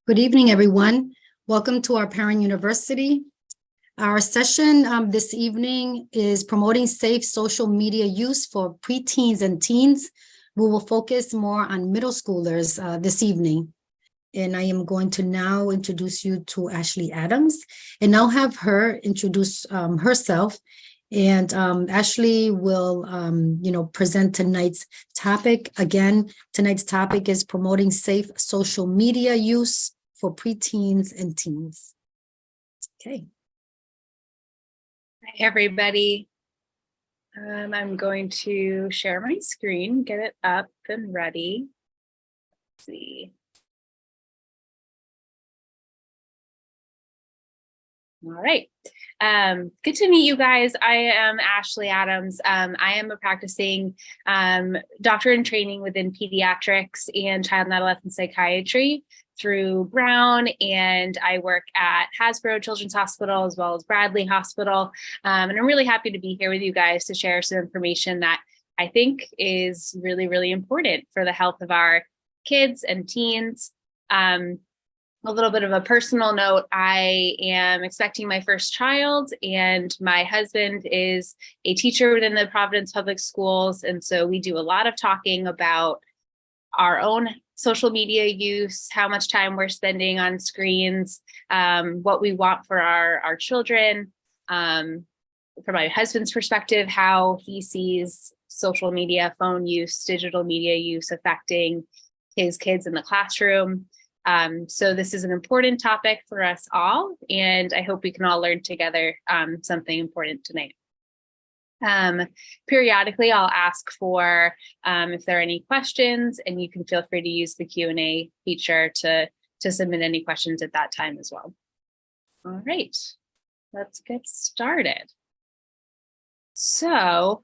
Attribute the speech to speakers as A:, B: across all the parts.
A: Good evening, everyone. Welcome to our Parent University. Our session this evening is promoting safe social media use for preteens and teens. We will focus more on middle schoolers this evening. And I am going to now introduce you to Ashley Adams, and I'll have her introduce herself. And Ashley will, present tonight's topic. Again, tonight's topic is promoting safe social media use for preteens and teens. Okay.
B: Hi, everybody. I'm going to share my screen, get it up and ready. Let's see. All right. Good to meet you guys. I am Ashley Adams. I am a practicing doctorate in training within pediatrics and child and adolescent psychiatry through Brown, and I work at Hasbro Children's Hospital as well as Bradley Hospital. And I'm really happy to be here with you guys to share some information that I think is really, really important for the health of our kids and teens. A little bit of a personal note, I am expecting my first child, and my husband is a teacher within the Providence Public Schools. And so we do a lot of talking about our own social media use, how much time we're spending on screens, what we want for our children. From my husband's perspective, how he sees social media, phone use, digital media use affecting his kids in the classroom. So this is an important topic for us all, and I hope we can all learn together something important tonight. Periodically, I'll ask for if there are any questions, and you can feel free to use the Q&A feature to submit any questions at that time as well. All right, let's get started. So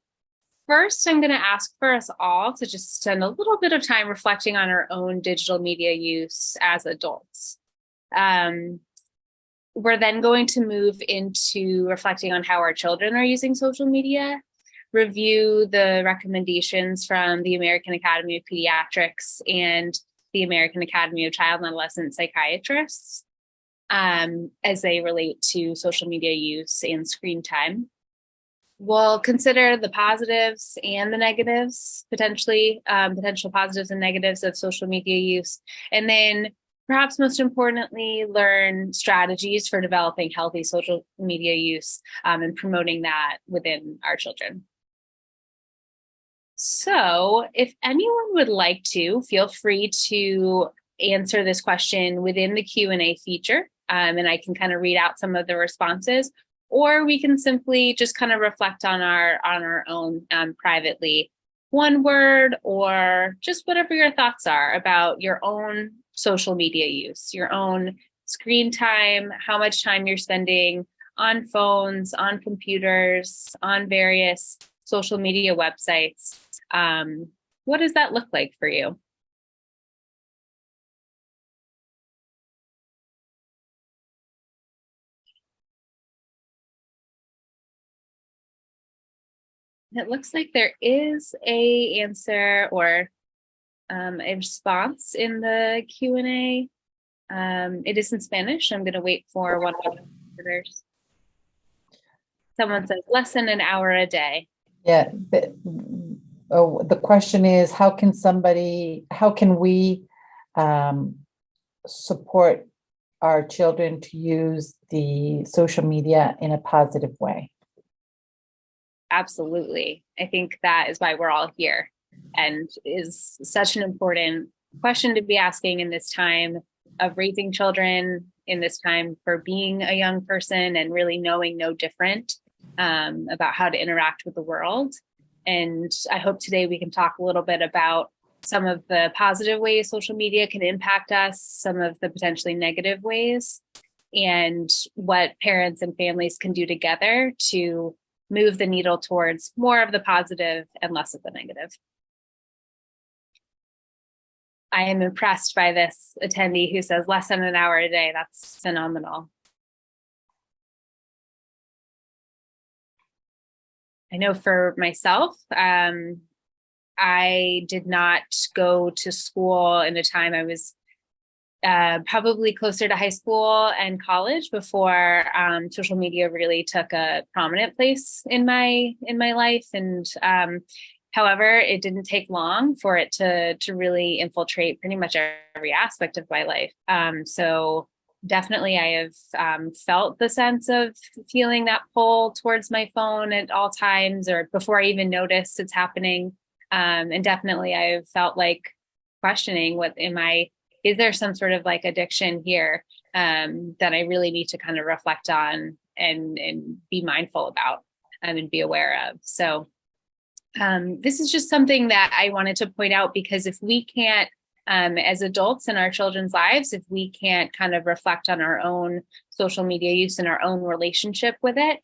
B: first, I'm going to ask for us all to just spend a little bit of time reflecting on our own digital media use as adults. We're then going to move into reflecting on how our children are using social media, review the recommendations from the American Academy of Pediatrics and the American Academy of Child and Adolescent Psychiatrists as they relate to social media use and screen time. We'll consider the positives and the negatives, potential positives and negatives of social media use, and then perhaps most importantly, learn strategies for developing healthy social media use and promoting that within our children. So if anyone would like to, feel free to answer this question within the Q&A feature, and I can kind of read out some of the responses, or we can simply just kind of reflect on our own privately, one word, or just whatever your thoughts are about your own social media use, your own screen time, how much time you're spending on phones, on computers, on various social media websites. What does that look like for you? It looks like there is a answer or a response in the Q&A. It is in Spanish. I'm going to wait for one of the answers. Someone says less than an hour a day.
C: Yeah. The question is, how can we support our children to use the social media in a positive way?
B: Absolutely. I think that is why we're all here, and is such an important question to be asking in this time of raising children, in this time for being a young person and really knowing no different about how to interact with the world. And I hope today we can talk a little bit about some of the positive ways social media can impact us, some of the potentially negative ways, and what parents and families can do together to move the needle towards more of the positive and less of the negative. I am impressed by this attendee who says less than an hour a day. That's phenomenal. I know for myself, I did not go to school in a time I was probably closer to high school and college before social media really took a prominent place in my life. And however, it didn't take long for it to really infiltrate pretty much every aspect of my life. So definitely I have felt the sense of feeling that pull towards my phone at all times, or before I even notice it's happening. And definitely I've felt like questioning, is there some sort of like addiction here that I really need to kind of reflect on and be mindful about and be aware of. So this is just something that I wanted to point out, because if we can't, as adults in our children's lives, if we can't kind of reflect on our own social media use and our own relationship with it,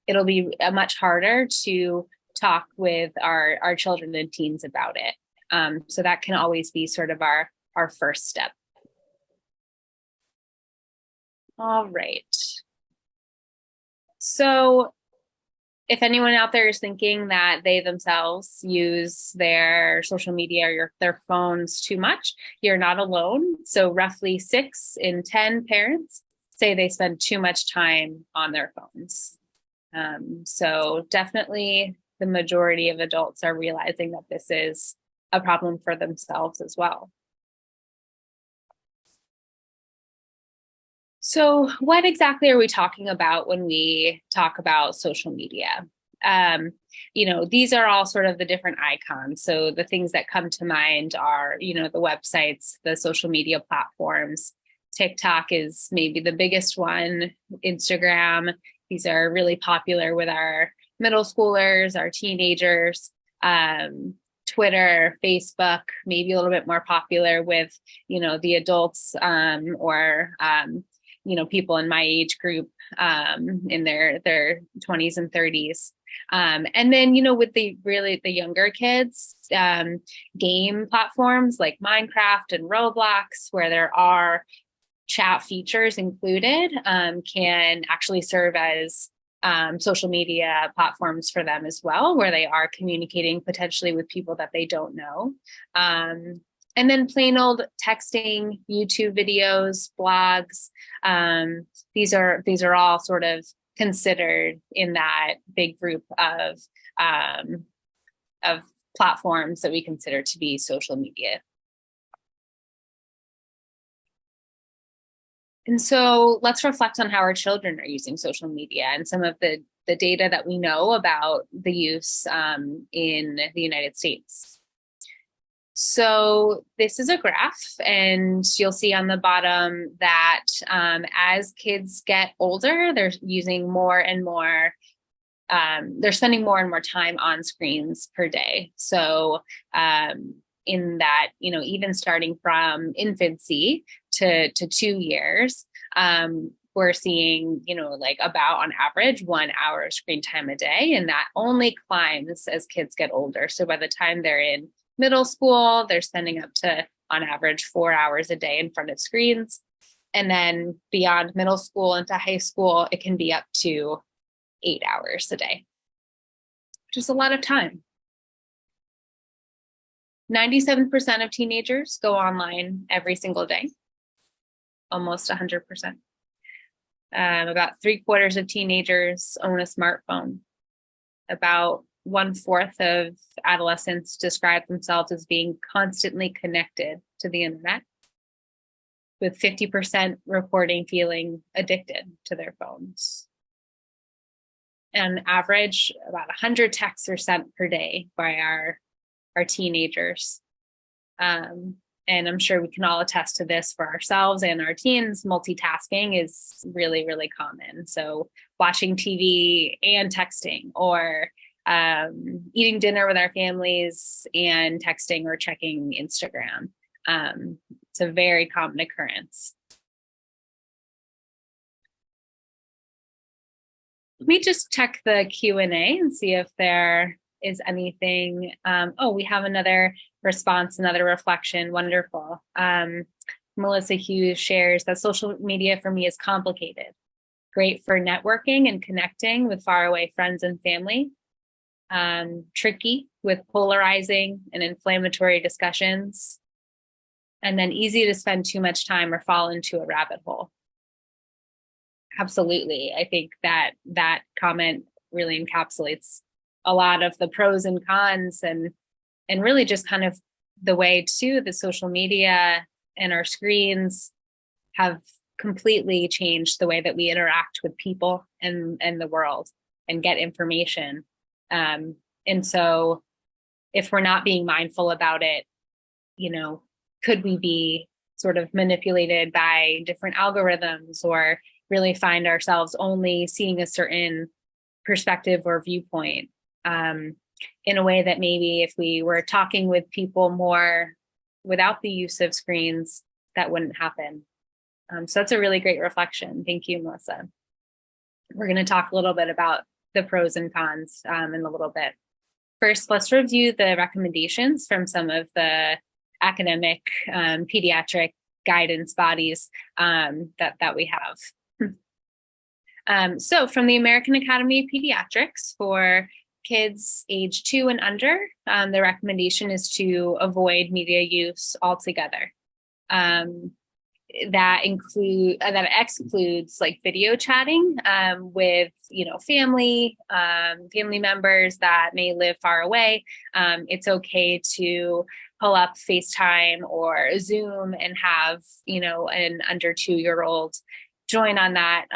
B: it'll be much harder to talk with our children and teens about it. So that can always be sort of our first step. All right. So if anyone out there is thinking that they themselves use their social media or their phones too much, you're not alone. So roughly 6 in 10 parents say they spend too much time on their phones. So definitely the majority of adults are realizing that this is a problem for themselves as well. So what exactly are we talking about when we talk about social media? These are all sort of the different icons. So the things that come to mind are, the websites, the social media platforms. TikTok is maybe the biggest one, Instagram. These are really popular with our middle schoolers, our teenagers. Twitter, Facebook, maybe a little bit more popular with, the adults or people in my age group in their 20s and 30s. And then, with the younger kids, game platforms like Minecraft and Roblox, where there are chat features included, can actually serve as social media platforms for them as well, where they are communicating potentially with people that they don't know. And then plain old texting, YouTube videos, blogs. These are all sort of considered in that big group of platforms that we consider to be social media. And so let's reflect on how our children are using social media and some of the data that we know about the use in the United States. So this is a graph, and you'll see on the bottom that as kids get older, they're using more and more, they're spending more and more time on screens per day. So in that, even starting from infancy to 2 years, we're seeing, about on average 1 hour of screen time a day. And that only climbs as kids get older. So by the time they're in middle school, they're spending up to, on average, 4 hours a day in front of screens. And then beyond middle school into high school, it can be up to 8 hours a day, which is a lot of time. 97% of teenagers go online every single day, almost 100%. About 3/4 of teenagers own a smartphone. About 1/4 of adolescents describe themselves as being constantly connected to the internet, with 50% reporting feeling addicted to their phones. On average, about 100 texts are sent per day by our teenagers. And I'm sure we can all attest to this for ourselves and our teens. Multitasking is really, really common. So watching TV and texting, or eating dinner with our families and texting or checking Instagram. It's a very common occurrence. Let me just check the Q&A and see if there is anything. We have another response, another reflection. Wonderful. Melissa Hughes shares that social media for me is complicated. Great for networking and connecting with faraway friends and family. Tricky with polarizing and inflammatory discussions. and then easy to spend too much time or fall into a rabbit hole. Absolutely. I think that that comment really encapsulates a lot of the pros and cons, and really just kind of the way too the social media and our screens have completely changed the way that we interact with people and the world and get information. And so if we're not being mindful about it, could we be sort of manipulated by different algorithms, or really find ourselves only seeing a certain perspective or viewpoint, in a way that maybe if we were talking with people more without the use of screens, that wouldn't happen. So that's a really great reflection. Thank you, Melissa. We're going to talk a little bit about the pros and cons in a little bit. First, let's review the recommendations from some of the academic pediatric guidance bodies that we have. So from the American Academy of Pediatrics, for kids age 2 and under, the recommendation is to avoid media use altogether. That excludes like video chatting with family members that may live far away. It's okay to pull up FaceTime or Zoom and have an under 2-year-old join on that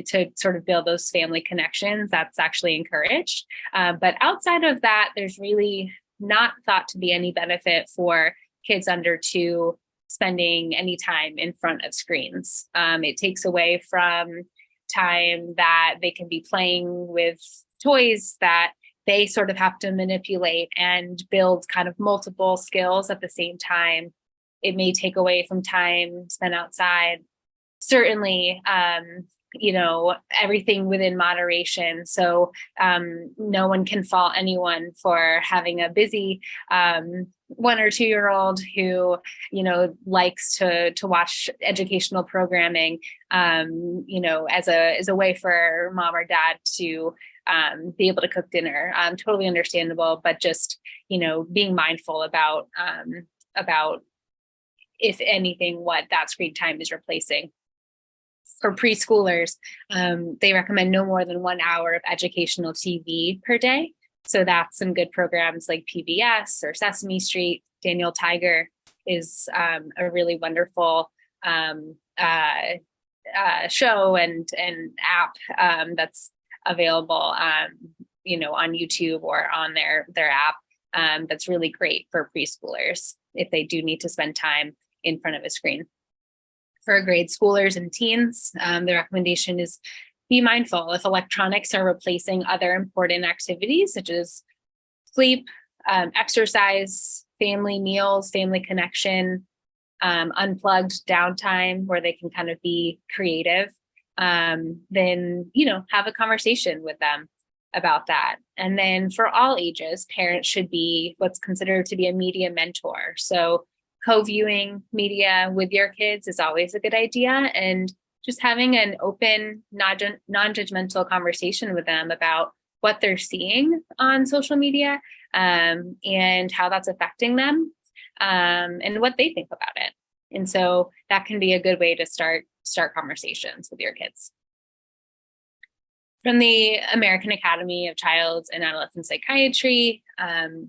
B: to sort of build those family connections. That's actually encouraged. But outside of that, there's really not thought to be any benefit for kids under 2 spending any time in front of screens. It takes away from time that they can be playing with toys that they sort of have to manipulate and build kind of multiple skills at the same time. It may take away from time spent outside. Certainly, everything within moderation. So no one can fault anyone for having a busy 1 or 2-year-old who, likes to watch educational programming, as a way for mom or dad to be able to cook dinner. Totally understandable, but just, being mindful about if anything, what that screen time is replacing. For preschoolers, they recommend no more than 1 hour of educational TV per day. So that's some good programs like PBS or Sesame Street. Daniel Tiger is a really wonderful show and app that's available, on YouTube or on their app. That's really great for preschoolers if they do need to spend time in front of a screen. For grade schoolers and teens, the recommendation is be mindful if electronics are replacing other important activities such as sleep, exercise, family meals, family connection, unplugged downtime where they can kind of be creative, then, have a conversation with them about that. And then for all ages, parents should be what's considered to be a media mentor. So co-viewing media with your kids is always a good idea, and just having an open, non-judgmental conversation with them about what they're seeing on social media, and how that's affecting them, and what they think about it. And so that can be a good way to start conversations with your kids. From the American Academy of Child and Adolescent Psychiatry,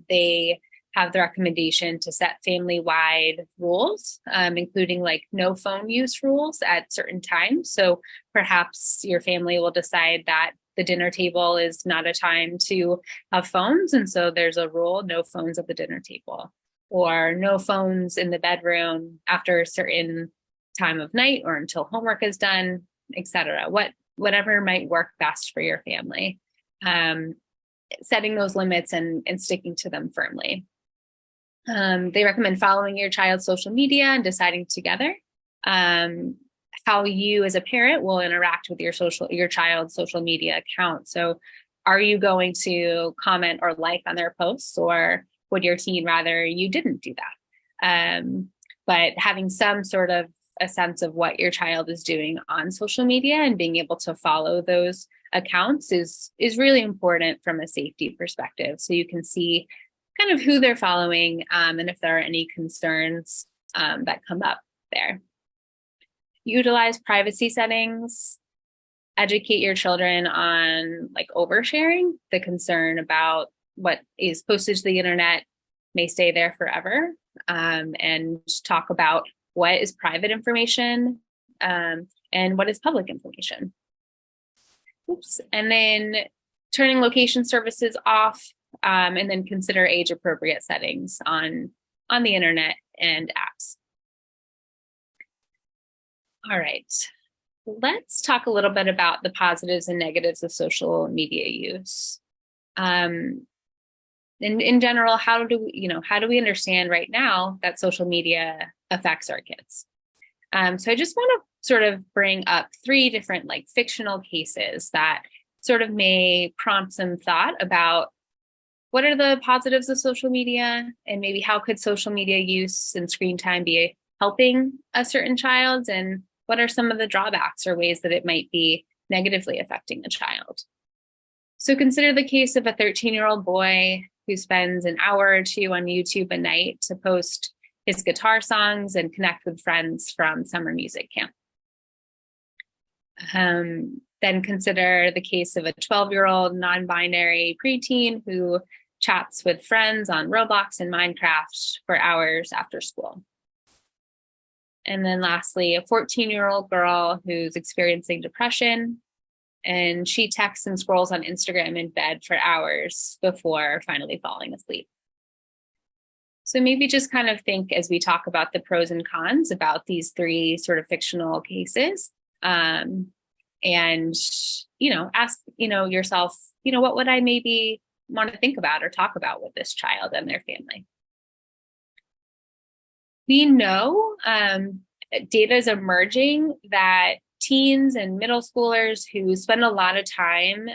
B: they have the recommendation to set family-wide rules, including like no phone use rules at certain times. So perhaps your family will decide that the dinner table is not a time to have phones. And so there's a rule, no phones at the dinner table, or no phones in the bedroom after a certain time of night or until homework is done, etc. Whatever might work best for your family. Setting those limits and sticking to them firmly. They recommend following your child's social media and deciding together how you as a parent will interact with your child's social media account. So are you going to comment or like on their posts, or would your teen rather you didn't do that? But having some sort of a sense of what your child is doing on social media and being able to follow those accounts is really important from a safety perspective. So you can see kind of who they're following, and if there are any concerns that come up there. Utilize privacy settings. Educate your children on like oversharing, the concern about what is posted to the internet may stay there forever, and talk about what is private information and what is public information. Oops. And then turning location services off, and then consider age appropriate settings on the internet and apps. All right. Let's talk a little bit about the positives and negatives of social media use. In general, how do we understand right now that social media affects our kids? So I just want to sort of bring up 3 different like fictional cases that sort of may prompt some thought about what are the positives of social media, and maybe how could social media use and screen time be helping a certain child, and what are some of the drawbacks or ways that it might be negatively affecting a child. So consider the case of a 13-year-old boy who spends an hour or 2 on YouTube a night to post his guitar songs and connect with friends from summer music camp. Then consider the case of a 12-year-old non-binary preteen who chats with friends on Roblox and Minecraft for hours after school. And then lastly, a 14-year-old girl who's experiencing depression, and she texts and scrolls on Instagram in bed for hours before finally falling asleep. So maybe just kind of think as we talk about the pros and cons about these 3 sort of fictional cases, and, ask, yourself, what would I maybe want to think about or talk about with this child and their family? We know data is emerging that teens and middle schoolers who spend a lot of time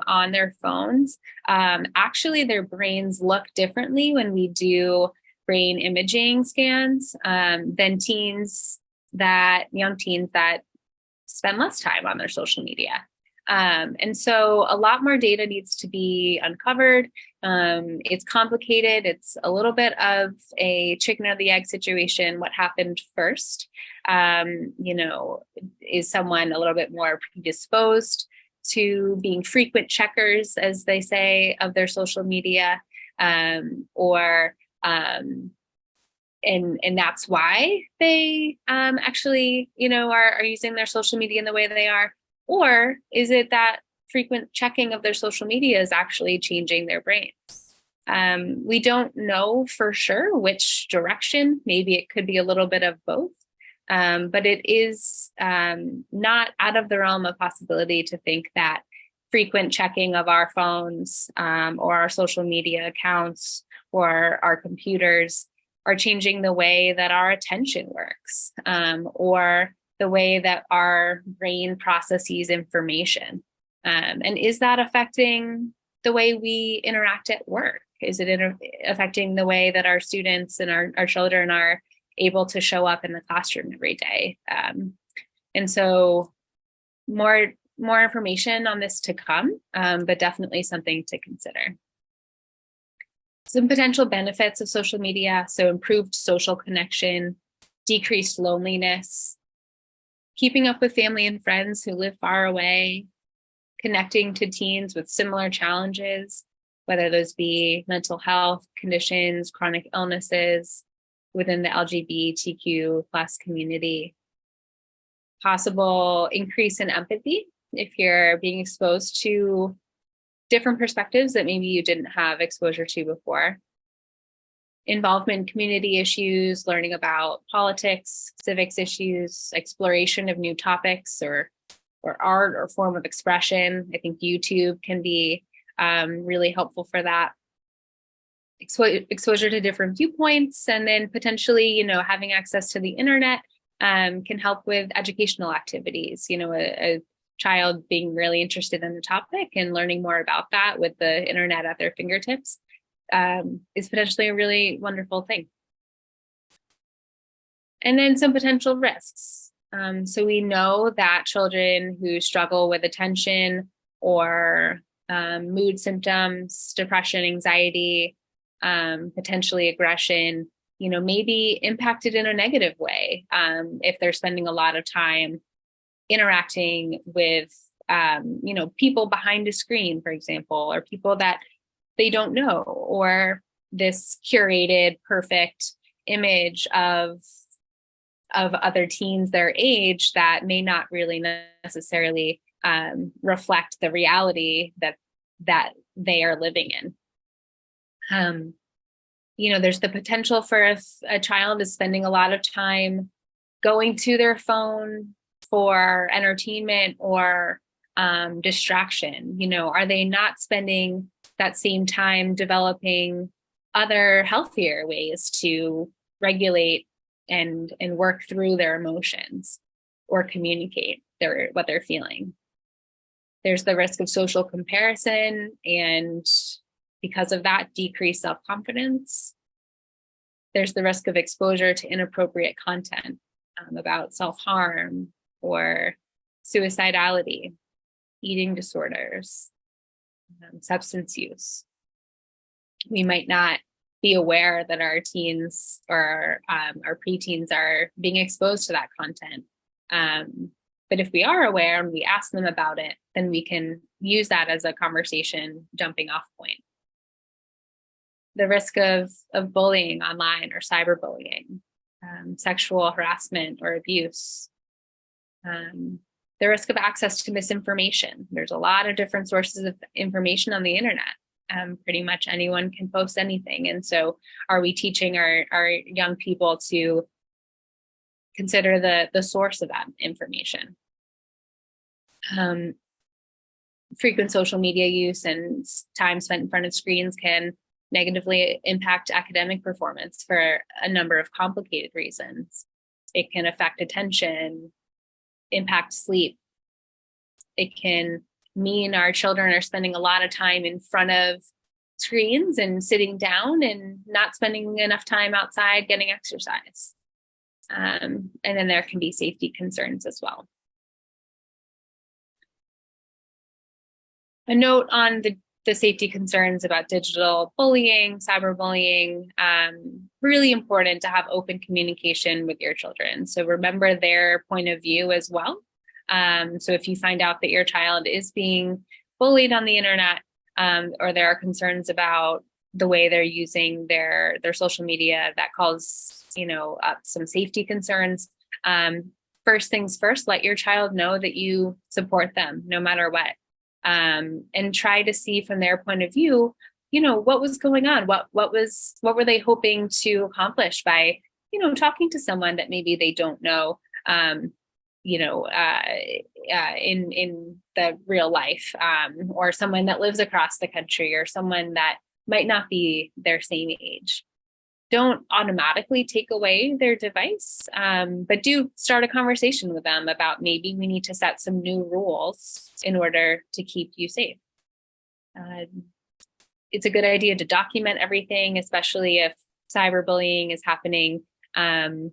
B: on their phones, actually their brains look differently when we do brain imaging scans than young teens that spend less time on their social media. And so a lot more data needs to be uncovered. It's complicated. It's a little bit of a chicken or the egg situation. What happened first? Is someone a little bit more predisposed to being frequent checkers, as they say, of their social media, and that's why they actually, are using their social media in the way they are? Or is it that frequent checking of their social media is actually changing their brains? We don't know for sure which direction. Maybe it could be a little bit of both. But it is not out of the realm of possibility to think that frequent checking of our phones or our social media accounts or our computers are changing the way that our attention works, or the way that our brain processes information. And is that affecting the way we interact at work? Is it affecting the way that our students and our children are able to show up in the classroom every day? And so more information on this to come, but definitely something to consider. Some potential benefits of social media: so improved social connection, decreased loneliness, keeping up with family and friends who live far away, connecting to teens with similar challenges, whether those be mental health conditions, chronic illnesses within the LGBTQ plus community, possible increase in empathy if you're being exposed to different perspectives that maybe you didn't have exposure to before, involvement in community issues, learning about politics, civics issues, exploration of new topics or art or form of expression. I think YouTube can be really helpful for that. Exposure to different viewpoints, and then potentially, having access to the internet can help with educational activities. A child being really interested in the topic and learning more about that with the internet at their fingertips is potentially a really wonderful thing. And then some potential risks. So we know that children who struggle with attention or mood symptoms, depression, anxiety, potentially aggression, maybe impacted in a negative way if they're spending a lot of time interacting with, people behind a screen, for example, or people that they don't know, or this curated, perfect image of other teens their age that may not really necessarily reflect the reality that they are living in. There's the potential for if a child is spending a lot of time going to their phone for entertainment or distraction. Are they not spending that same time developing other healthier ways to regulate and work through their emotions or communicate what they're feeling? There's the risk of social comparison, and because of that, decreased self-confidence. There's the risk of exposure to inappropriate content about self-harm or suicidality, eating disorders, substance use. We might not be aware that our teens or our preteens are being exposed to that content. But if we are aware and we ask them about it, then we can use that as a conversation jumping off point. The risk of bullying online or cyberbullying, sexual harassment or abuse, the risk of access to misinformation. There's a lot of different sources of information on the internet. Pretty much anyone can post anything. And so are we teaching our young people to consider the source of that information? Frequent social media use and time spent in front of screens can negatively impact academic performance for a number of complicated reasons. It can affect attention, impact sleep. It can mean our children are spending a lot of time in front of screens and sitting down and not spending enough time outside getting exercise. And then there can be safety concerns as well. A note on the safety concerns about digital bullying, cyberbullying, really important to have open communication with your children. So remember their point of view as well. So if you find out that your child is being bullied on the internet, or there are concerns about the way they're using their social media that cause, up some safety concerns, first things first, let your child know that you support them no matter what. And try to see from their point of view, what was going on? What were they hoping to accomplish by, talking to someone that maybe they don't know, in the real life, or someone that lives across the country, or someone that might not be their same age. Don't automatically take away their device, but do start a conversation with them about maybe we need to set some new rules in order to keep you safe. It's a good idea to document everything, especially if cyberbullying is happening, amongst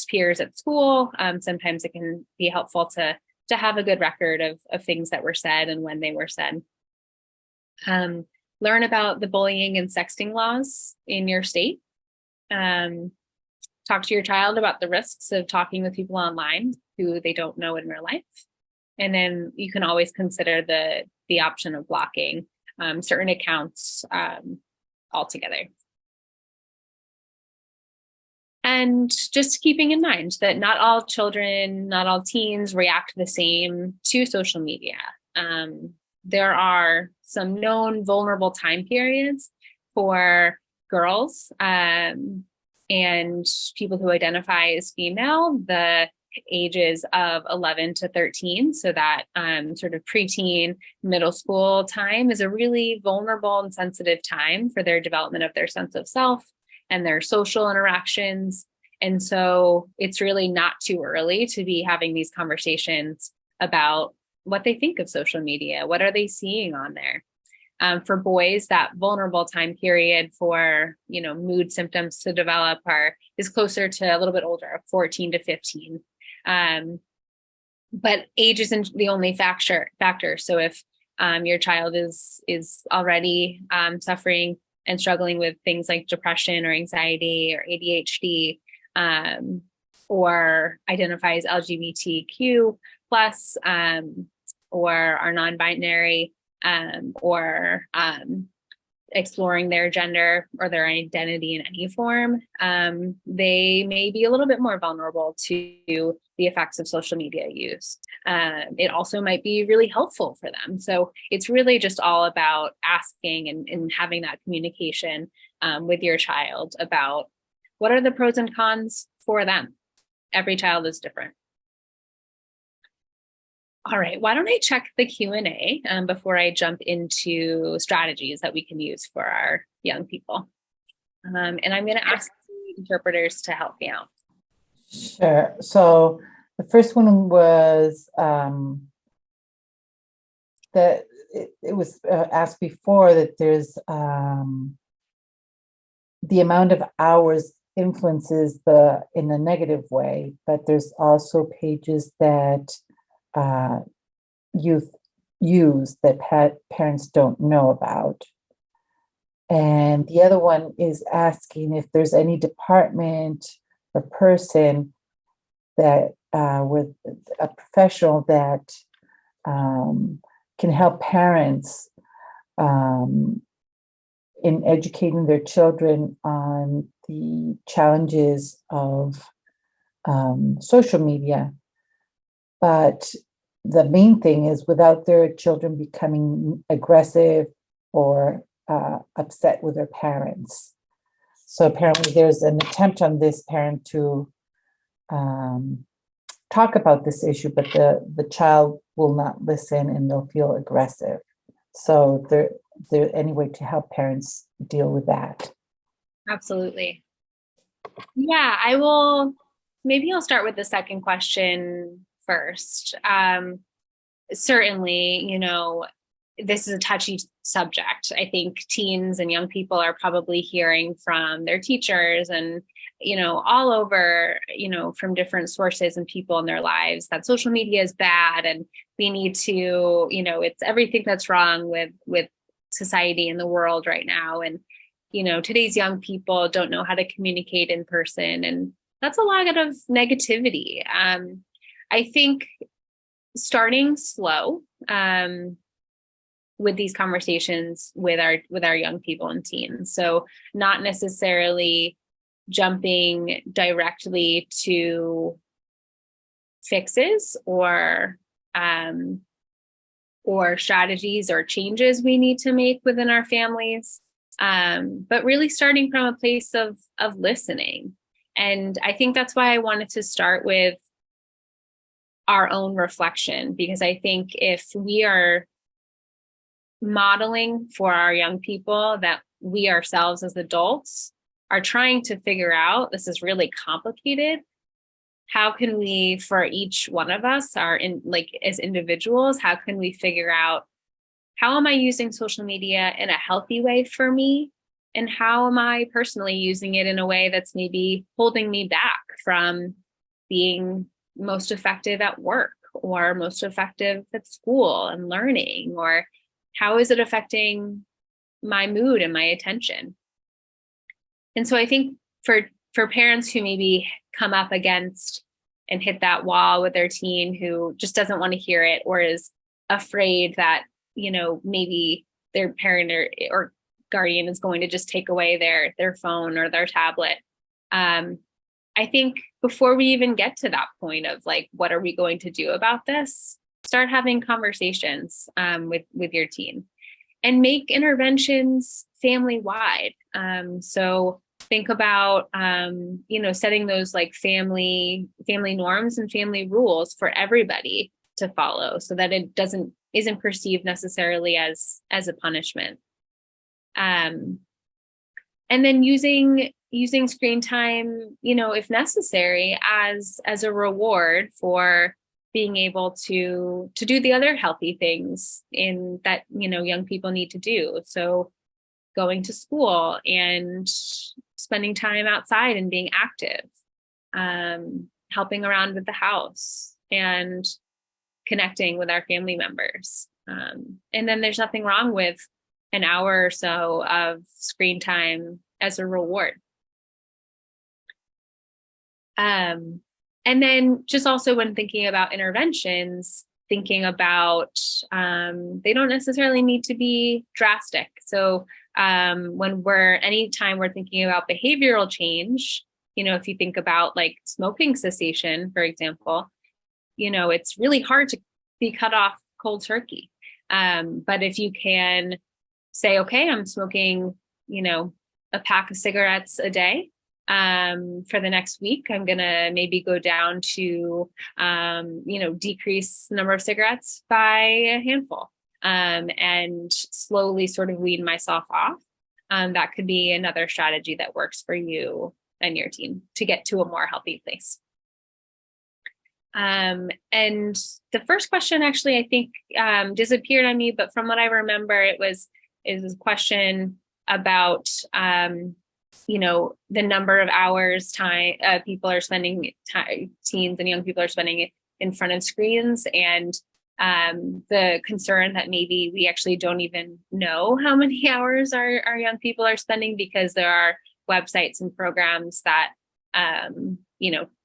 B: peers at school. Sometimes it can be helpful to have a good record of things that were said and when they were said. Learn about the bullying and sexting laws in your state. Talk to your child about the risks of talking with people online who they don't know in real life. And then you can always consider the option of blocking certain accounts altogether. And just keeping in mind that not all children, not all teens react the same to social media. There are some known vulnerable time periods for girls and people who identify as female, the ages of 11 to 13. So that sort of preteen, middle school time is a really vulnerable and sensitive time for their development of their sense of self and their social interactions. And so it's really not too early to be having these conversations about what they think of social media. What are they seeing on there? For boys, that vulnerable time period for, mood symptoms to develop is closer to a little bit older, 14 to 15. But age isn't the only factor. So if your child is already suffering and struggling with things like depression or anxiety or ADHD, or identifies LGBTQ plus, or are non-binary, or exploring their gender or their identity in any form, they may be a little bit more vulnerable to the effects of social media use. It also might be really helpful for them. So it's really just all about asking and having that communication with your child about what are the pros and cons for them. Every child is different. All right, why don't I check the Q&A before I jump into strategies that we can use for our young people. And I'm going to ask the interpreters to help me out.
C: Sure. So the first one was that it was asked before that there's the amount of hours influences in a negative way, but there's also pages that youth use that parents don't know about. And the other one is asking if there's any department or person that with a professional that can help parents in educating their children on the challenges of social media. But the main thing is without their children becoming aggressive or upset with their parents. So apparently there's an attempt on this parent to talk about this issue, but the child will not listen and they'll feel aggressive. So there any way to help parents deal with that?
B: Absolutely. Yeah, maybe I'll start with the second question first. Certainly, this is a touchy subject. I think teens and young people are probably hearing from their teachers and, all over, from different sources and people in their lives that social media is bad and we need to, it's everything that's wrong with society and the world right now. And, today's young people don't know how to communicate in person. And that's a lot of negativity. I think starting slow with these conversations with our young people and teens. So not necessarily jumping directly to fixes or strategies or changes we need to make within our families, but really starting from a place of listening. And I think that's why I wanted to start with our own reflection, because I think if we are modeling for our young people that we ourselves as adults are trying to figure out, this is really complicated. How can we, for each one of us, as individuals, how can we figure out how am I using social media in a healthy way for me? And how am I personally using it in a way that's maybe holding me back from being most effective at work or most effective at school and learning? Or how is it affecting my mood and my attention? And so I think for parents who maybe come up against and hit that wall with their teen who just doesn't want to hear it or is afraid that, maybe their parent or guardian is going to just take away their phone or their tablet. I think before we even get to that point of what are we going to do about this, start having conversations with your teen and make interventions family-wide. So think about, setting those family norms and family rules for everybody to follow so that it isn't perceived necessarily as a punishment. And then using screen time, if necessary, as a reward for being able to do the other healthy things in that, young people need to do. So going to school and spending time outside and being active, helping around with the house and connecting with our family members. And then there's nothing wrong with an hour or so of screen time as a reward. And then just also when thinking about interventions, thinking about they don't necessarily need to be drastic. So anytime we're thinking about behavioral change, if you think about like smoking cessation, for example, it's really hard to be cut off cold turkey. But if you can say, okay, I'm smoking, a pack of cigarettes a day. For the next week, I'm going to maybe go down to, decrease the number of cigarettes by a handful, and slowly sort of wean myself off. That could be another strategy that works for you and your team to get to a more healthy place. And the first question actually, I think, disappeared on me, but from what I remember, is a question about, the number of hours time people are spending, teens and young people are spending in front of screens, and the concern that maybe we actually don't even know how many hours our young people are spending, because there are websites and programs that,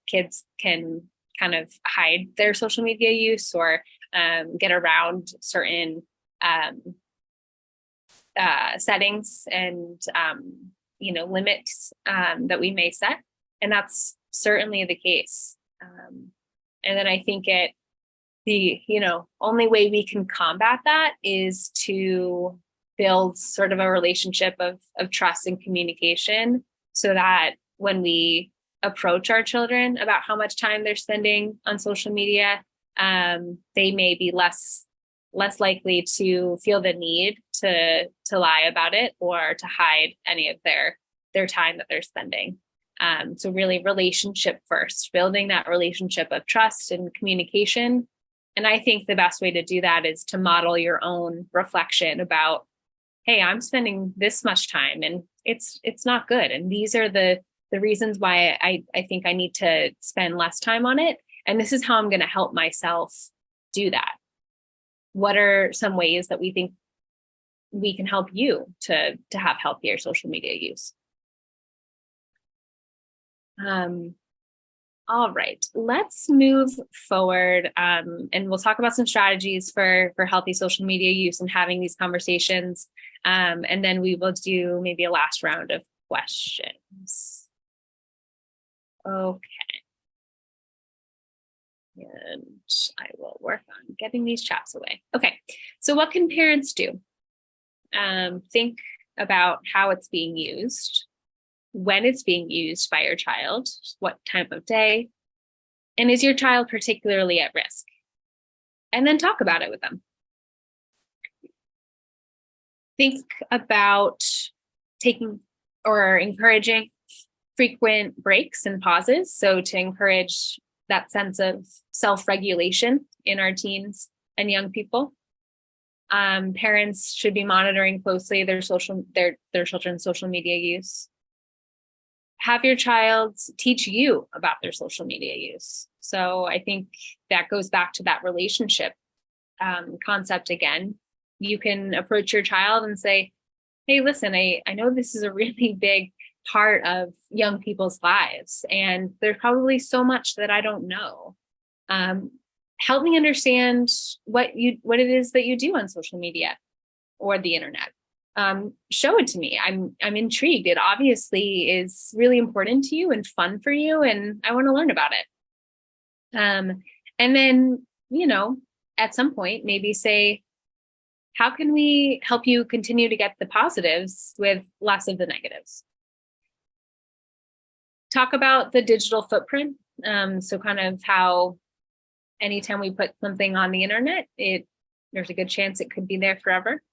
B: kids can kind of hide their social media use or get around certain settings and limits that we may set, and that's certainly the case. And then I think the only way we can combat that is to build sort of a relationship of trust and communication, so that when we approach our children about how much time they're spending on social media, they may be less likely to feel the need to lie about it or to hide any of their time that they're spending. So really relationship first, building that relationship of trust and communication. And I think the best way to do that is to model your own reflection about, hey, I'm spending this much time and it's not good. And these are the reasons why I think I need to spend less time on it. And this is how I'm going to help myself do that. What are some ways that we think we can help you to have healthier social media use? All right, let's move forward, and we'll talk about some strategies for healthy social media use and having these conversations. And then we will do maybe a last round of questions. Okay. And I will work on getting these chats away. Okay, so what can parents do? Think about how it's being used, when it's being used by your child, what time of day, and is your child particularly at risk? And then talk about it with them. Think about taking or encouraging frequent breaks and pauses. So to encourage that sense of self-regulation in our teens and young people. Parents should be monitoring closely their children's social media use. Have your child teach you about their social media use. So I think that goes back to that relationship concept again. You can approach your child and say, hey, listen, I know this is a really big part of young people's lives, and there's probably so much that I don't know. Help me understand what it is that you do on social media or the internet. Show it to me. I'm intrigued. It obviously is really important to you and fun for you, and I want to learn about it. And then, at some point, maybe say, how can we help you continue to get the positives with less of the negatives? Talk about the digital footprint. So kind of how anytime we put something on the internet, there's a good chance it could be there forever.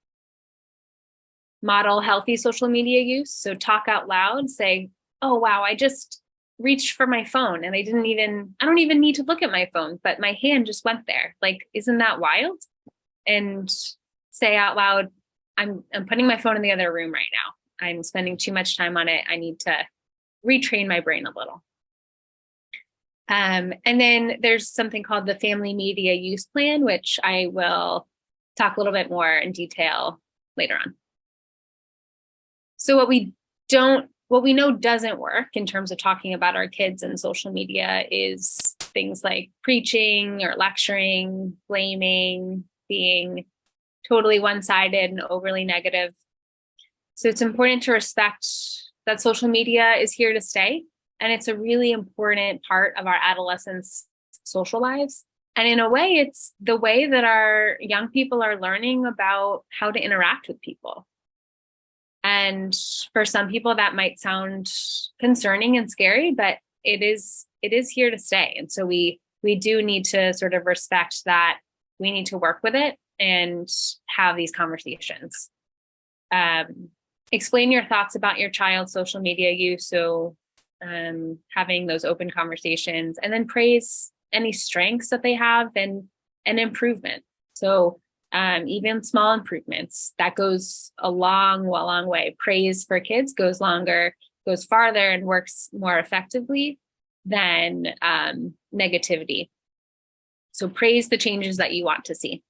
B: Model healthy social media use. So talk out loud, say, oh, wow, I just reached for my phone and I don't even need to look at my phone, but my hand just went there. Like, isn't that wild? And say out loud, I'm putting my phone in the other room right now. I'm spending too much time on it. I need to retrain my brain a little. And then there's something called the Family Media Use Plan, which I will talk a little bit more in detail later on. So what we know doesn't work in terms of talking about our kids and social media is things like preaching or lecturing, blaming, being totally one-sided and overly negative. So it's important to respect that social media is here to stay. And it's a really important part of our adolescents' social lives. And in a way, it's the way that our young people are learning about how to interact with people. And for some people, that might sound concerning and scary, but it is here to stay. And so we do need to sort of respect that. We need to work with it and have these conversations. Explain your thoughts about your child's social media use. So having those open conversations, and then praise any strengths that they have and improvement. So even small improvements, that goes a long way. Praise for kids goes farther and works more effectively than negativity. So praise the changes that you want to see.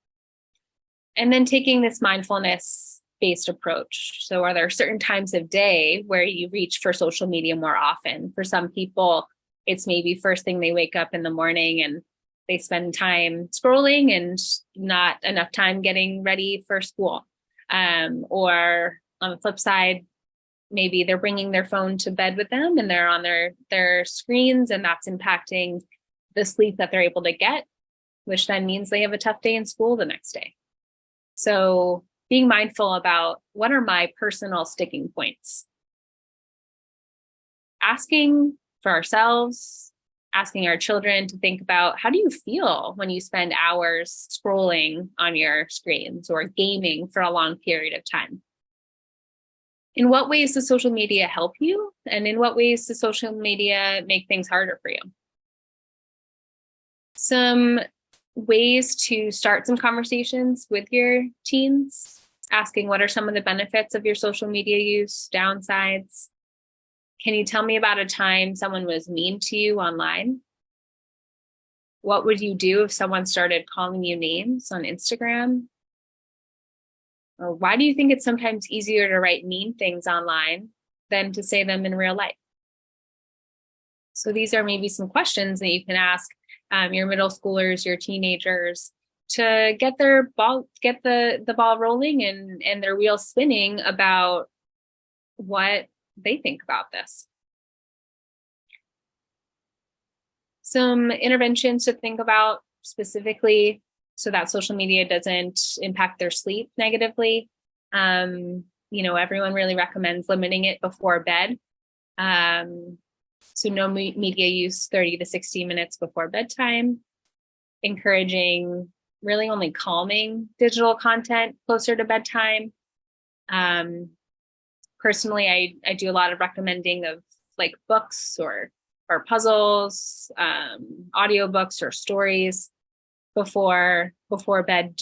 B: And then taking this mindfulness-based approach. So are there certain times of day where you reach for social media more often? For some people, it's maybe first thing they wake up in the morning and they spend time scrolling and not enough time getting ready for school. Or on the flip side, maybe they're bringing their phone to bed with them and they're on their screens, and that's impacting the sleep that they're able to get, which then means they have a tough day in school the next day. So being mindful about what are my personal sticking points. Asking for ourselves, asking our children to think about, how do you feel when you spend hours scrolling on your screens or gaming for a long period of time? In what ways does social media help you? And in what ways does social media make things harder for you? Some ways to start some conversations with your teens, asking what are some of the benefits of your social media use, downsides. Can you tell me about a time someone was mean to you online? What would you do if someone started calling you names on Instagram? Or why do you think it's sometimes easier to write mean things online than to say them in real life? So these are maybe some questions that you can ask your middle schoolers, your teenagers, to get the ball rolling and their wheels spinning about what they think about this. Some interventions to think about specifically so that social media doesn't impact their sleep negatively. Everyone really recommends limiting it before bed. So no media use 30 to 60 minutes before bedtime, encouraging really only calming digital content closer to bedtime. Personally, I do a lot of recommending of like books or puzzles, audiobooks or stories before bed,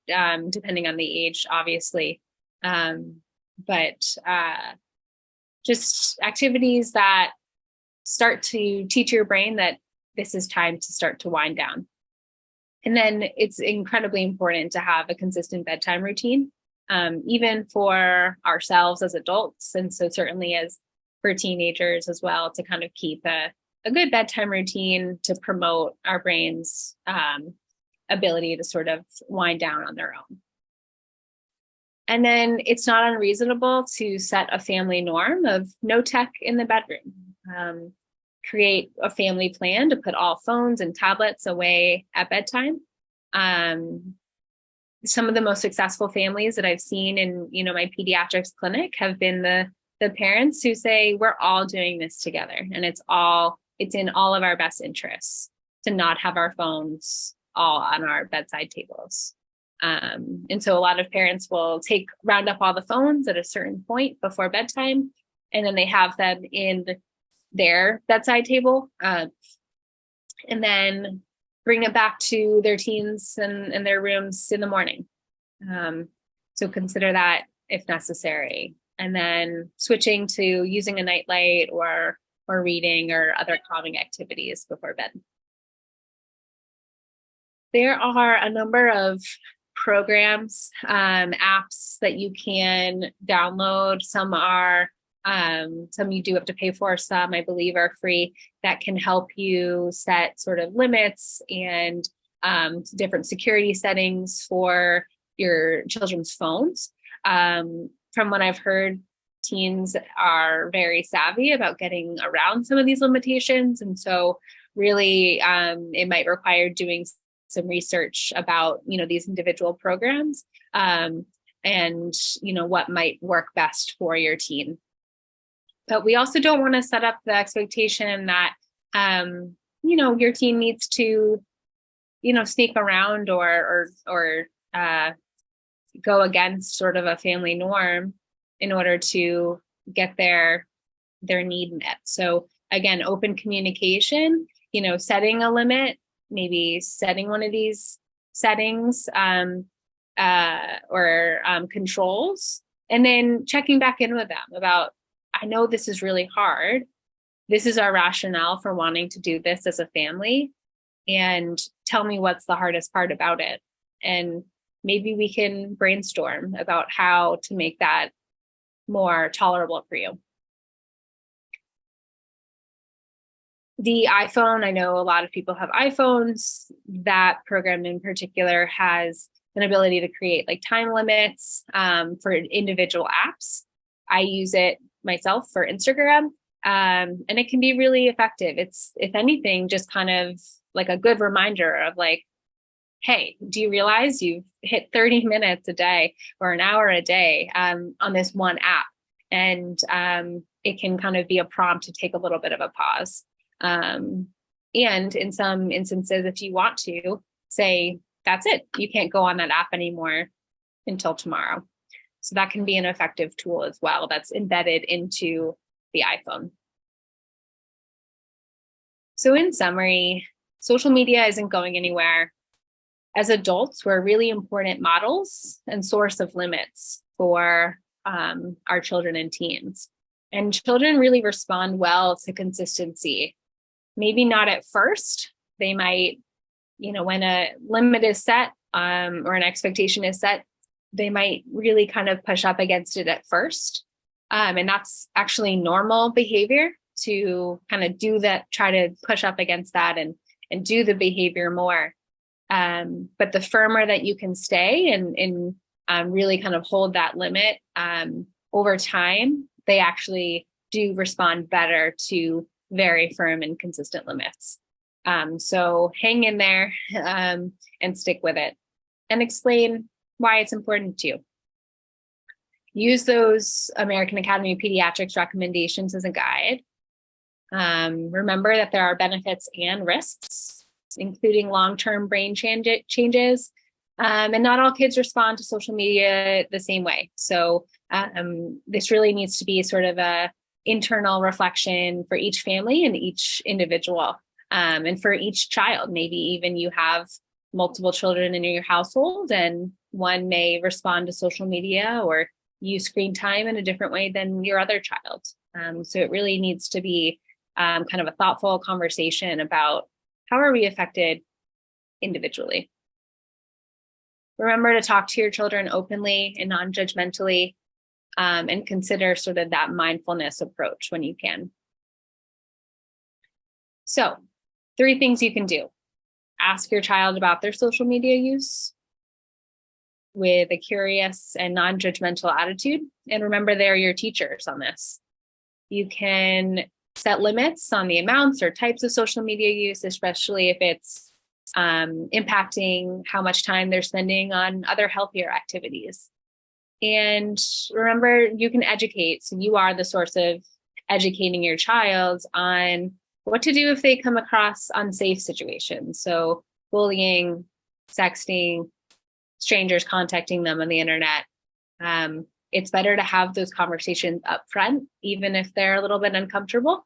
B: depending on the age, obviously. But just activities that start to teach your brain that this is time to start to wind down. And then it's incredibly important to have a consistent bedtime routine, even for ourselves as adults. And so certainly as for teenagers as well, to kind of keep a good bedtime routine to promote our brain's ability to sort of wind down on their own. And then it's not unreasonable to set a family norm of no tech in the bedroom. Create a family plan to put all phones and tablets away at bedtime. Some of the most successful families that I've seen in my pediatrics clinic have been the parents who say, we're all doing this together, and it's in all of our best interests to not have our phones all on our bedside tables. And so a lot of parents will round up all the phones at a certain point before bedtime, and then they have them in their bedside table, and then bring it back to their teens and their rooms in the morning. So consider that if necessary. And then switching to using a nightlight or reading or other calming activities before bed. There are a number of programs, apps that you can download. Some are, some you do have to pay for, some I believe are free, that can help you set sort of limits and different security settings for your children's phones. From what I've heard, teens are very savvy about getting around some of these limitations. And so really, it might require doing some research about, these individual programs, and, what might work best for your teen. But we also don't want to set up the expectation that, your teen needs to, sneak around or go against sort of a family norm in order to get their need met. So again, open communication, setting a limit, maybe setting one of these settings or controls, and then checking back in with them about, I know this is really hard. This is our rationale for wanting to do this as a family. And tell me what's the hardest part about it. And maybe we can brainstorm about how to make that more tolerable for you. The iPhone, I know a lot of people have iPhones. That program in particular has an ability to create like time limits for individual apps. I use it myself for Instagram, and it can be really effective. It's, if anything, just kind of like a good reminder of like, hey, do you realize you've hit 30 minutes a day or an hour a day on this one app? And it can kind of be a prompt to take a little bit of a pause. And in some instances, if you want to say, that's it, you can't go on that app anymore until tomorrow. So that can be an effective tool as well that's embedded into the iPhone. So in summary, social media isn't going anywhere. As adults, we're really important models and source of limits for our children and teens. And children really respond well to consistency. Maybe not at first. They might, when a limit is set or an expectation is set, they might really kind of push up against it at first. And that's actually normal behavior to kind of do that, try to push up against that and do the behavior more. But the firmer that you can stay and really kind of hold that limit over time, they actually do respond better to very firm and consistent limits. So hang in there and stick with it and explain why it's important to you. Use those American Academy of Pediatrics recommendations as a guide. Remember that there are benefits and risks, including long-term brain changes. And not all kids respond to social media the same way. So this really needs to be sort of a internal reflection for each family and each individual, and for each child. Maybe even you have multiple children in your household and one may respond to social media or use screen time in a different way than your other child. So it really needs to be kind of a thoughtful conversation about how are we affected individually. Remember to talk to your children openly and non-judgmentally, and consider sort of that mindfulness approach when you can. So 3 things you can do. Ask your child about their social media use with a curious and non-judgmental attitude. And remember, they're your teachers on this. You can set limits on the amounts or types of social media use, especially if it's impacting how much time they're spending on other healthier activities. And remember, you can educate. So you are the source of educating your child on what to do if they come across unsafe situations. So bullying, sexting, strangers contacting them on the internet. It's better to have those conversations up front, even if they're a little bit uncomfortable,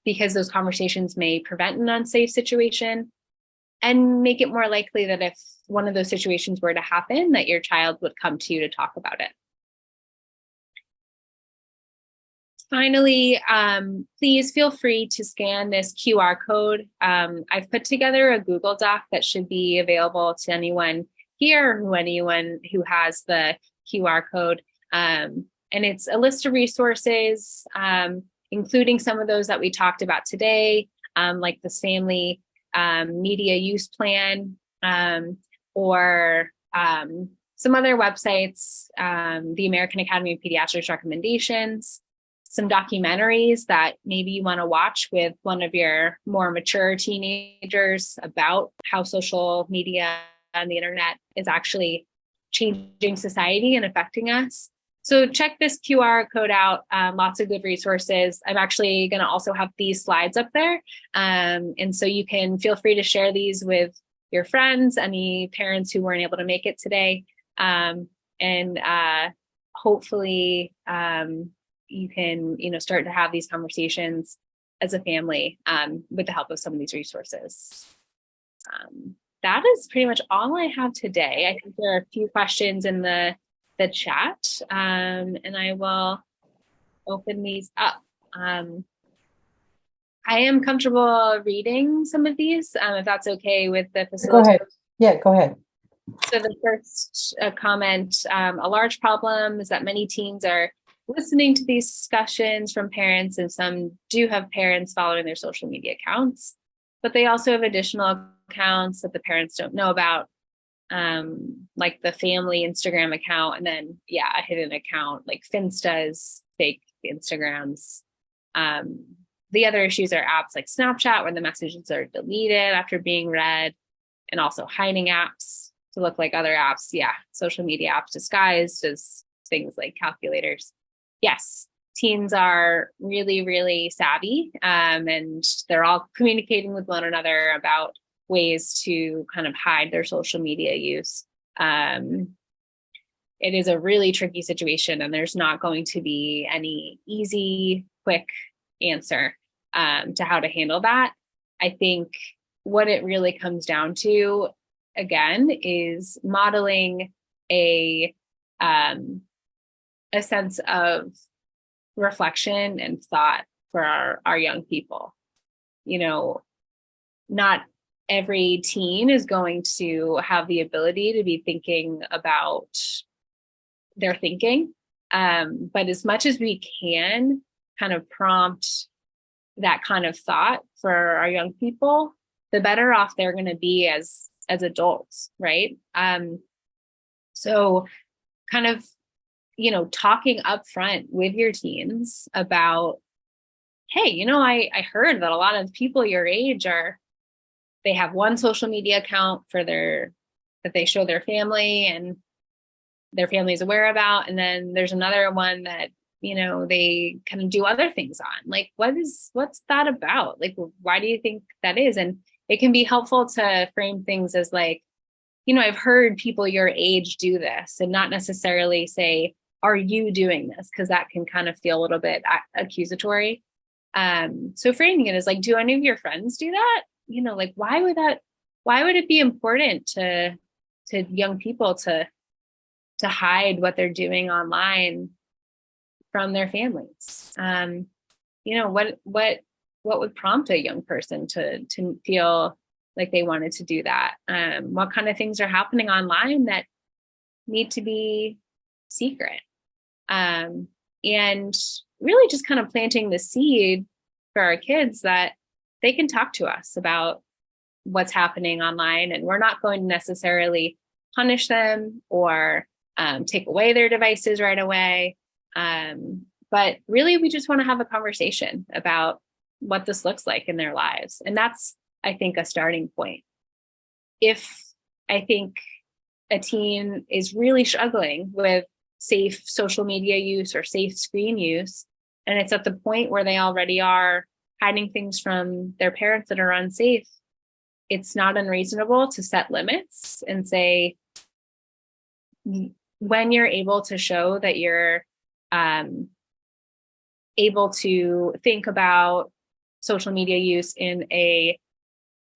B: because those conversations may prevent an unsafe situation and make it more likely that if one of those situations were to happen, that your child would come to you to talk about it. Finally, please feel free to scan this QR code. I've put together a Google Doc that should be available to anyone here or anyone who has the QR code. And it's a list of resources, including some of those that we talked about today, like this family media use plan, or some other websites, the American Academy of Pediatrics recommendations, some documentaries that maybe you want to watch with one of your more mature teenagers about how social media and the internet is actually changing society and affecting us. So check this QR code out. Lots of good resources. I'm actually going to also have these slides up there. And so you can feel free to share these with your friends, any parents who weren't able to make it today. And hopefully you can, start to have these conversations as a family with the help of some of these resources. That is pretty much all I have today. I think there are a few questions in the chat, and I will open these up. I am comfortable reading some of these, if that's okay with the facilitator.
C: Go ahead. Yeah, go ahead.
B: So the first comment, a large problem is that many teens are listening to these discussions from parents, and some do have parents following their social media accounts, but they also have additional accounts that the parents don't know about, like the family Instagram account, and then a hidden account like Finsta's, fake Instagrams. The other issues are apps like Snapchat, where the messages are deleted after being read, and also hiding apps to look like other apps. Social media apps disguised as things like calculators. Yes, teens are really, really savvy, and they're all communicating with one another about ways to kind of hide their social media use. It is a really tricky situation, and there's not going to be any easy, quick answer to how to handle that. I think what it really comes down to, again, is modeling a sense of reflection and thought for our young people. Not every teen is going to have the ability to be thinking about their thinking. But as much as we can kind of prompt that kind of thought for our young people, the better off they're going to be as adults, right? So kind of, talking up front with your teens about, hey, I heard that a lot of people your age they have one social media account that they show their family and their family is aware about. And then there's another one that, they kind of do other things on. Like, what's that about? Like, why do you think that is? And it can be helpful to frame things as like, I've heard people your age do this, and not necessarily say, are you doing this? Because that can kind of feel a little bit accusatory. So framing it as like, do any of your friends do that? Like, why would it be important to young people to hide what they're doing online from their families? What would prompt a young person to feel like they wanted to do that? What kind of things are happening online that need to be secret? And really just kind of planting the seed for our kids that they can talk to us about what's happening online, and we're not going to necessarily punish them or take away their devices right away. But really, we just want to have a conversation about what this looks like in their lives. And that's, I think, a starting point. If I think a teen is really struggling with safe social media use or safe screen use, and it's at the point where they already are hiding things from their parents that are unsafe, it's not unreasonable to set limits and say, when you're able to show that you're able to think about social media use in a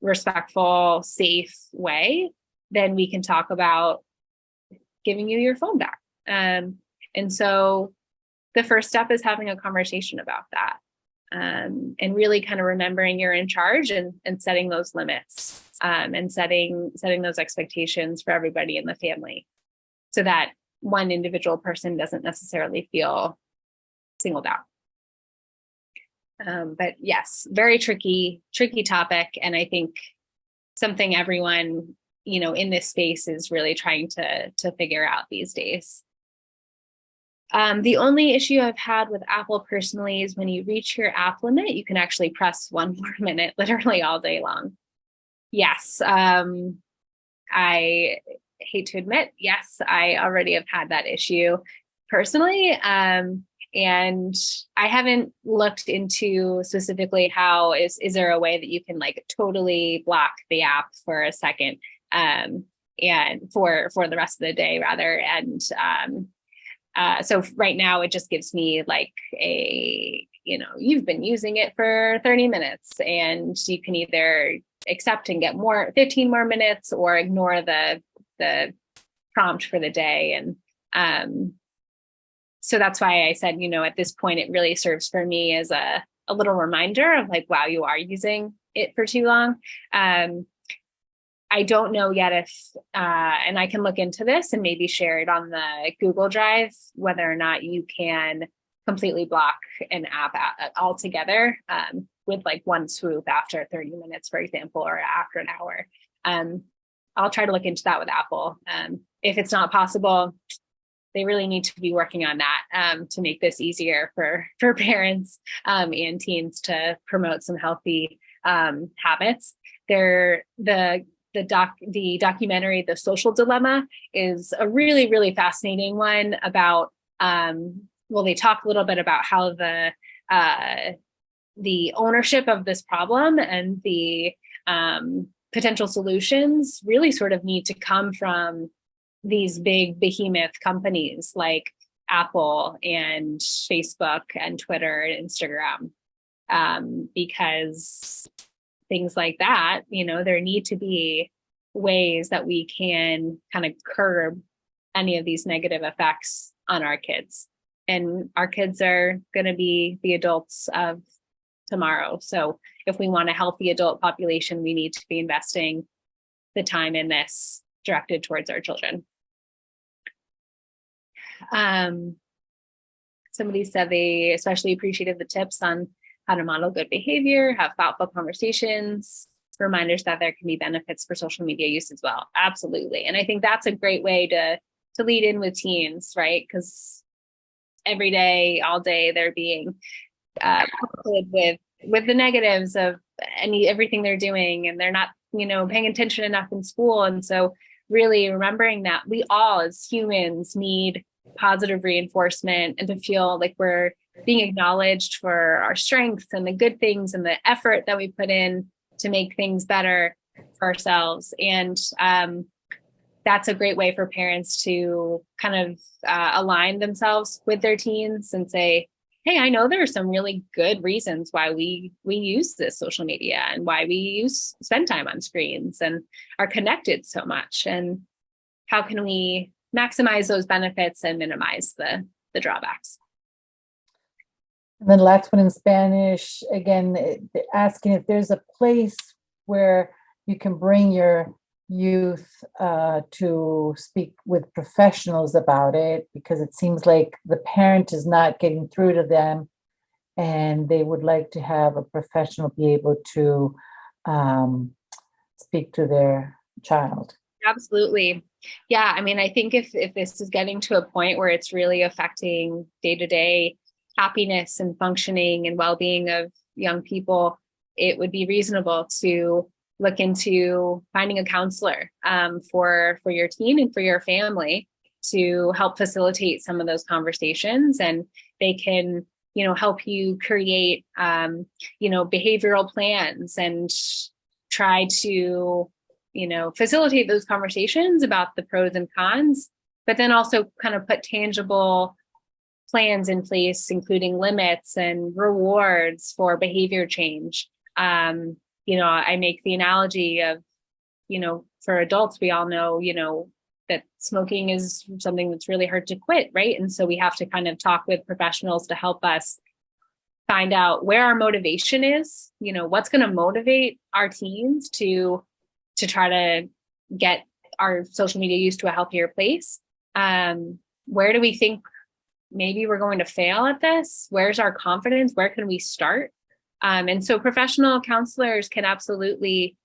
B: respectful, safe way, then we can talk about giving you your phone back. And so the first step is having a conversation about that. And really kind of remembering you're in charge and setting those limits, and setting those expectations for everybody in the family, so that one individual person doesn't necessarily feel singled out. But yes, very tricky topic. And I think something everyone, in this space is really trying to figure out these days. The only issue I've had with Apple personally is when you reach your app limit, you can actually press 1 more minute literally all day long. Yes. I hate to admit, yes, I already have had that issue personally. And I haven't looked into specifically how is there a way that you can like totally block the app for a second, and for the rest of the day rather. And so right now it just gives me like you've been using it for 30 minutes and you can either accept and get 15 more minutes or ignore the prompt for the day. And so that's why I said, at this point, it really serves for me as a little reminder of like, wow, you are using it for too long. I don't know yet if, and I can look into this and maybe share it on the Google Drive, whether or not you can completely block an app altogether, with like one swoop after 30 minutes, for example, or after an hour. I'll try to look into that with Apple. If it's not possible, they really need to be working on that, to make this easier for parents and teens to promote some healthy habits. The documentary, The Social Dilemma, is a really, really fascinating one about, they talk a little bit about how the ownership of this problem and the potential solutions really sort of need to come from these big behemoth companies like Apple and Facebook and Twitter and Instagram, because things like that, there need to be ways that we can kind of curb any of these negative effects on our kids. And our kids are going to be the adults of tomorrow. So if we want a healthy adult population, we need to be investing the time in this directed towards our children. Somebody said they especially appreciated the tips on how to model good behavior, have thoughtful conversations, reminders that there can be benefits for social media use as well. Absolutely. And I think that's a great way to lead in with teens, right? Because every day, all day, they're being with the negatives of everything they're doing, and they're not, paying attention enough in school. And so really remembering that we all as humans need positive reinforcement and to feel like we're being acknowledged for our strengths and the good things and the effort that we put in to make things better for ourselves. And that's a great way for parents to kind of align themselves with their teens and say, hey, I know there are some really good reasons why we use this social media and why we spend time on screens and are connected so much. And how can we maximize those benefits and minimize the drawbacks?
C: And then the last one in Spanish, again, asking if there's a place where you can bring your youth to speak with professionals about it, because it seems like the parent is not getting through to them and they would like to have a professional be able to speak to their child.
B: Absolutely. Yeah. I mean, I think if this is getting to a point where it's really affecting day-to-day happiness and functioning and well-being of young people, it would be reasonable to look into finding a counselor for your teen and for your family to help facilitate some of those conversations. And they can, help you create, behavioral plans and try to, facilitate those conversations about the pros and cons, but then also kind of put tangible plans in place, including limits and rewards for behavior change. I make the analogy of, for adults, we all know, that smoking is something that's really hard to quit, right? And so we have to kind of talk with professionals to help us find out where our motivation is, what's going to motivate our teens to try to get our social media use to a healthier place. Where do we think maybe we're going to fail at this? Where's our confidence? Where can we start? And so professional counselors can absolutely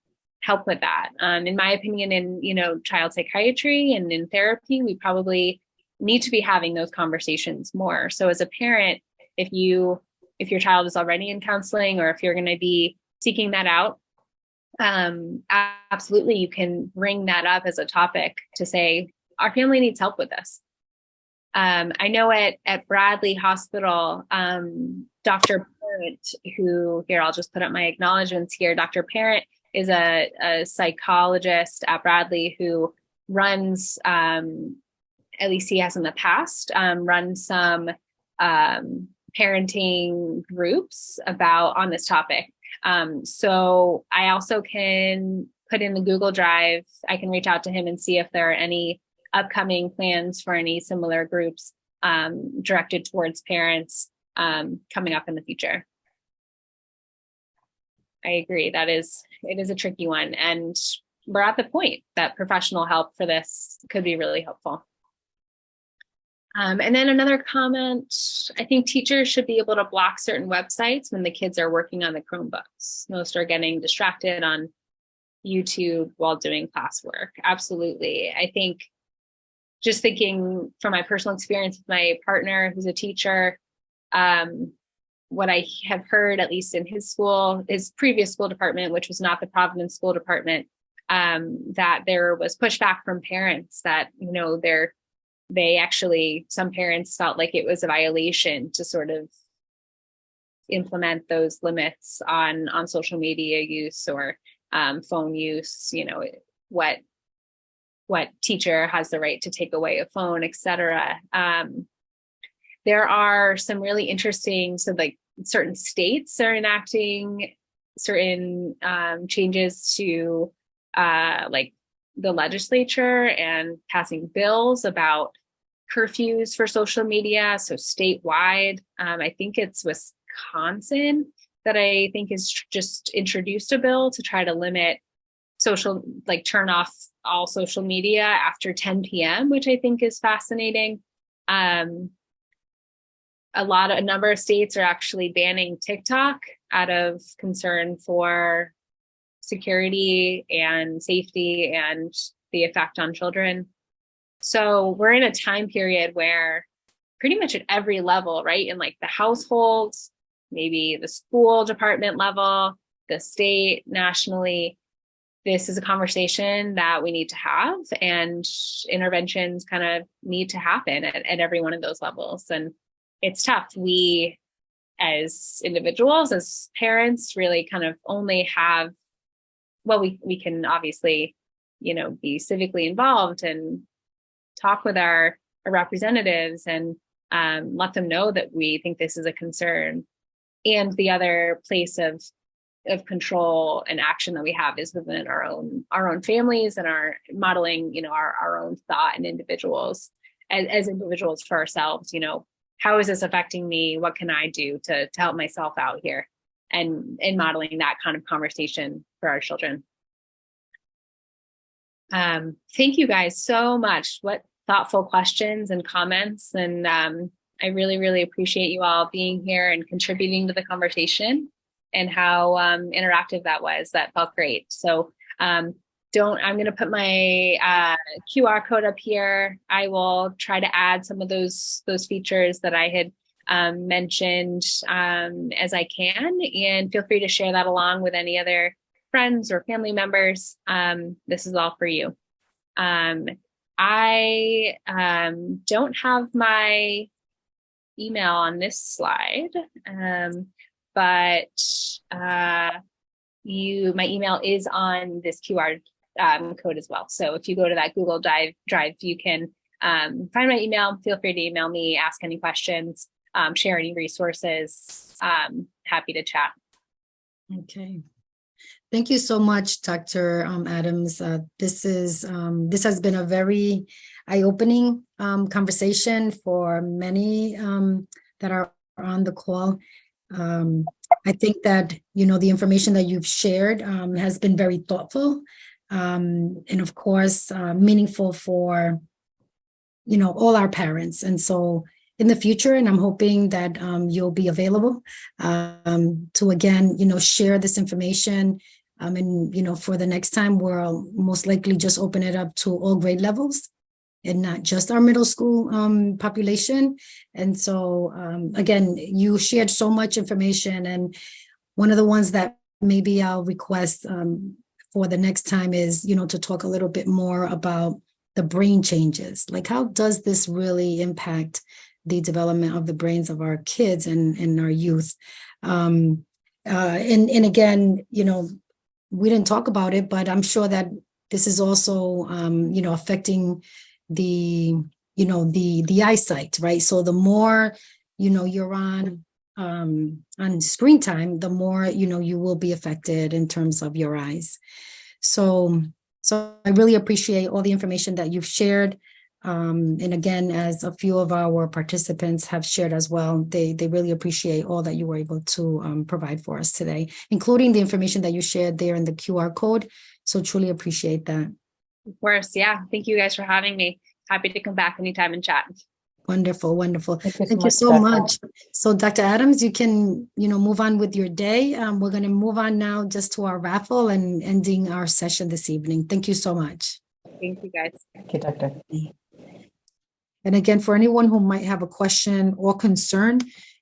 B: help with that. In my opinion, in, child psychiatry and in therapy, we probably need to be having those conversations more. So as a parent, if your child is already in counseling, or if you're going to be seeking that out, absolutely, you can bring that up as a topic to say, our family needs help with this. I know at Bradley Hospital, Dr. Parent, I'll just put up my acknowledgements here. Dr. Parent is a psychologist at Bradley who runs, at least he has in the past, run some parenting groups on this topic. So I also can put in the Google Drive. I can reach out to him and see if there are any upcoming plans for any similar groups directed towards parents coming up in the future. I agree. It is a tricky one. And we're at the point that professional help for this could be really helpful. And then another comment, I think teachers should be able to block certain websites when the kids are working on the Chromebooks. Most are getting distracted on YouTube while doing classwork. Absolutely. I think just thinking from my personal experience with my partner who's a teacher, what I have heard, at least in his previous school department, which was not the Providence School Department, that there was pushback from parents that, some parents felt like it was a violation to sort of implement those limits on social media use or phone use, what teacher has the right to take away a phone, et cetera. There are some really interesting, certain states are enacting certain changes to the legislature and passing bills about curfews for social media. So statewide, I think it's Wisconsin that I think is just introduced a bill to try to limit turn off all social media after 10 p.m., which I think is fascinating. A number of states are actually banning TikTok out of concern for security and safety and the effect on children. So we're in a time period where pretty much at every level, right? In the household, maybe the school department level, the state, nationally, this is a conversation that we need to have, and interventions kind of need to happen at every one of those levels. And it's tough. We, as individuals, as parents, really kind of only have, we can obviously, be civically involved and talk with our representatives and let them know that we think this is a concern. And the other place of control and action that we have is within our own families and our modeling, our own thought and individuals as individuals for ourselves. How is this affecting me? What can I do to help myself out here? And modeling that kind of conversation for our children. Thank you guys so much. What thoughtful questions and comments. And I really, really appreciate you all being here and contributing to the conversation, and how interactive that was. That felt great. So I'm going to put my QR code up here. I will try to add some of those features that I had mentioned as I can, and feel free to share that along with any other friends or family members. This is all for you. I don't have my email on this slide, but my email is on this QR code as well. So if you go to that Google Drive, you can find my email. Feel free to email me, ask any questions, share any resources. Happy to chat.
A: Okay. Thank you so much, Dr. Adams. This has been a very eye-opening conversation for many that are on the call. I think that, the information that you've shared has been very thoughtful, and of course, meaningful for, all our parents. And so in the future, and I'm hoping that you'll be available to again, share this information. And, for the next time, we'll most likely just open it up to all grade levels and not just our middle school population. And so, again, you shared so much information. And one of the ones that maybe I'll request for the next time is, to talk a little bit more about the brain changes. Like, how does this really impact the development of the brains of our kids and our youth? And again, we didn't talk about it, but I'm sure that this is also, affecting the eyesight, right? So the more, you're on screen time, the more, you will be affected in terms of your eyes. So I really appreciate all the information that you've shared. And again, as a few of our participants have shared as well, they really appreciate all that you were able to provide for us today, including the information that you shared there in the QR code. So truly appreciate that.
B: Of course. Yeah. Thank you guys for having me. Happy to come back anytime and chat.
A: Wonderful. Wonderful.
C: Thank you so much.
A: So Dr. Adams, you can, move on with your day. We're going to move on now just to our raffle and ending our session this evening. Thank you so much.
B: Thank you, guys.
C: Thank you, Doctor.
A: And again, for anyone who might have a question or concern,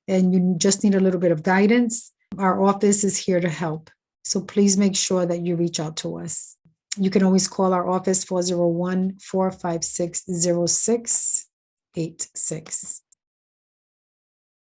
A: and you just need a little bit of guidance, our office is here to help. So please make sure that you reach out to us. You can always call our office 401-456-0686.